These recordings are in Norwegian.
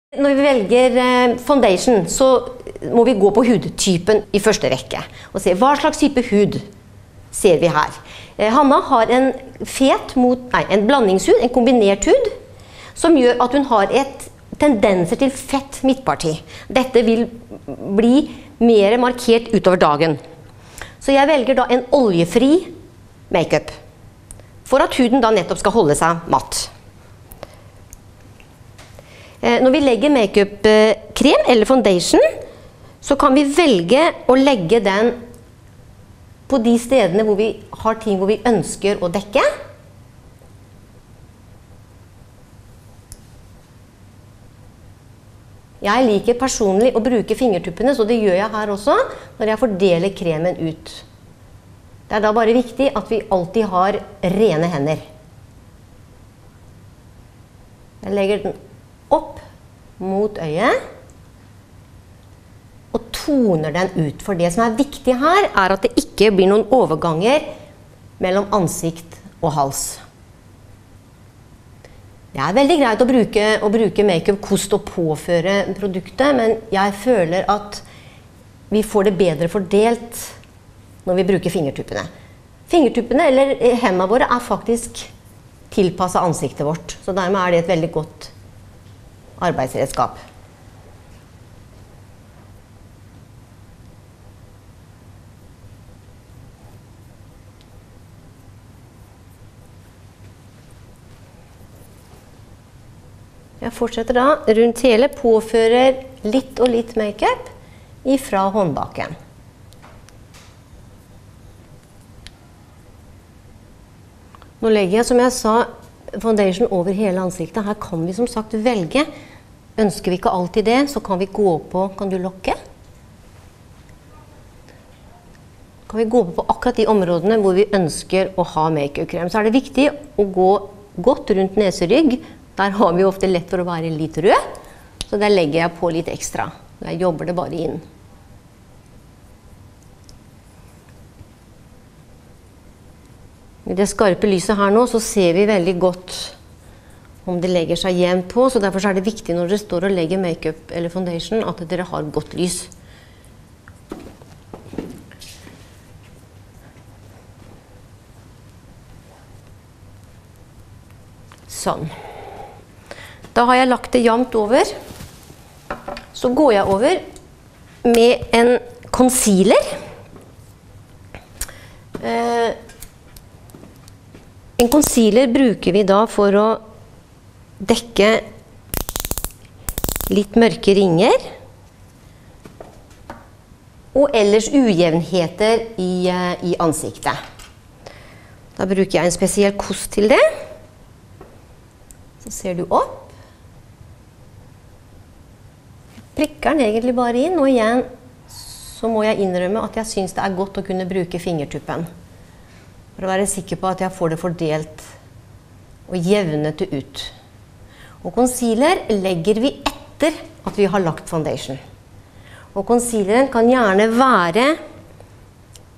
Når vi velger foundation, så må vi gå på hudtypen i første rekke og se hva slags type hud ser vi her. Hanna har en en blandingshud, en kombinert hud, som gjør at hun har tendenser til fett midtparti. Dette vil bli mer markert utover dagen. Så jeg velger da en oljefri makeup, for at huden da nettopp skal holde seg matt. Når vi legger makeup-krem eller foundation, så kan vi velge å legge den på de stedene hvor vi har ting hvor vi ønsker å dekke. Jeg liker personlig å bruke fingertuppene, så det gjør jeg her også, når jeg fordeler kremen ut. Det er da bare viktig at vi alltid har rene hender. Jeg legger den opp mot øyet, og toner den ut. For det som er viktig her, er at det ikke blir noen overganger mellom ansikt og hals. Det er veldig greit å bruke make-up-kost og påføre produktet, men jeg føler at vi får det bedre fordelt når vi bruker fingertuppene. Fingertuppene eller hendene våre er faktisk tilpasset ansiktet vårt, så dermed er det et veldig godt arbeidsredskap. Jeg fortsetter da rundt hele, påfører litt og litt make-up ifra håndbaken. Nå legger jeg, som jeg sa, foundation over hele ansiktet. Her kan vi som sagt velge. Ønsker vi ikke alltid det, så kan vi gå på, kan du lokke? Kan vi gå på akkurat de områdene hvor vi ønsker å ha make-up-krem. Så er det viktig å gå godt rundt neserygg. Der har vi ofte lett for å være litt rød, så der legger jeg på litt ekstra. Jeg jobber det bare inn. I det skarpe lyset her nå, så ser vi veldig godt om det legger seg jevnt på, så derfor er det viktig når dere står og legger make-up eller foundation, at dere har godt lys. Sånn. Da har jeg lagt det jevnt over. Så går jeg over med en concealer. En concealer bruker vi da for å dekke litt mørke ringer og ellers ujevnheter i ansiktet. Da bruker jeg en spesiell kost til det. Så ser du opp. Prikker den egentlig bare inn, og igjen så må jeg innrømme at jeg synes det er godt å kunne bruke fingertuppen. For å være sikker på at jeg får det fordelt og jevnet det ut. Og concealer legger vi etter at vi har lagt foundation. Og concealeren kan gjerne være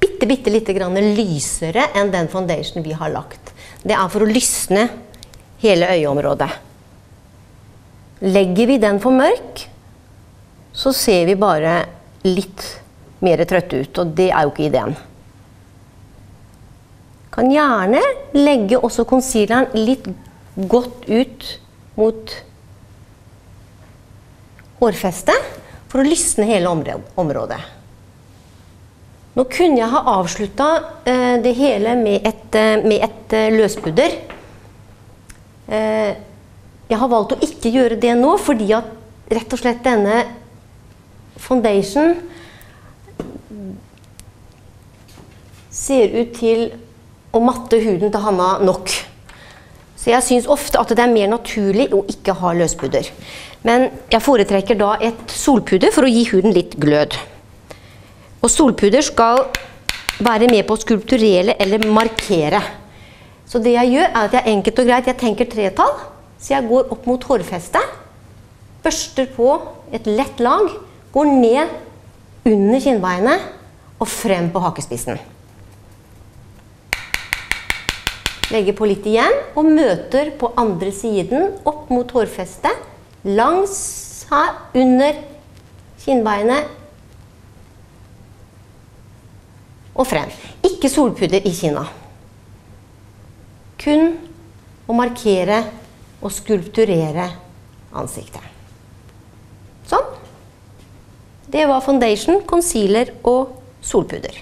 bitte litt lysere enn den foundation vi har lagt. Det er for å lysne hele øyeområdet. Legger vi den for mørk, så ser vi bare litt mer trøtte ut, og det er jo ikke ideen. Kan gjerne legge også concealeren litt godt ut mot hårfestet, for å lysne hele området. Nå kunne jeg ha avsluttet det hele med et løspudder. Jeg har valgt å ikke gjøre det nå, fordi at rett og slett denne foundation ser ut til å matte huden til Hanna nok. Så jeg synes ofte at det er mer naturlig å ikke ha løspudder. Men jeg foretrekker da et solpudder for å gi huden litt glød. Og solpudder skal være med på å skulpturere eller markere. Så det jeg gjør er at jeg enkelt og greit, jeg tenker tretall, så jeg går opp mot hårfestet, børster på et lett lag, går ned under kinnbeinet og frem på hakespissen. Legger på litt igjen og møter på andre siden opp mot hårfestet langs Her under kinnbeinet og frem. Ikke solpudder i kinna. Kun å markere og skulpturere ansiktet. Sånn. Det var foundation, concealer og solpudder.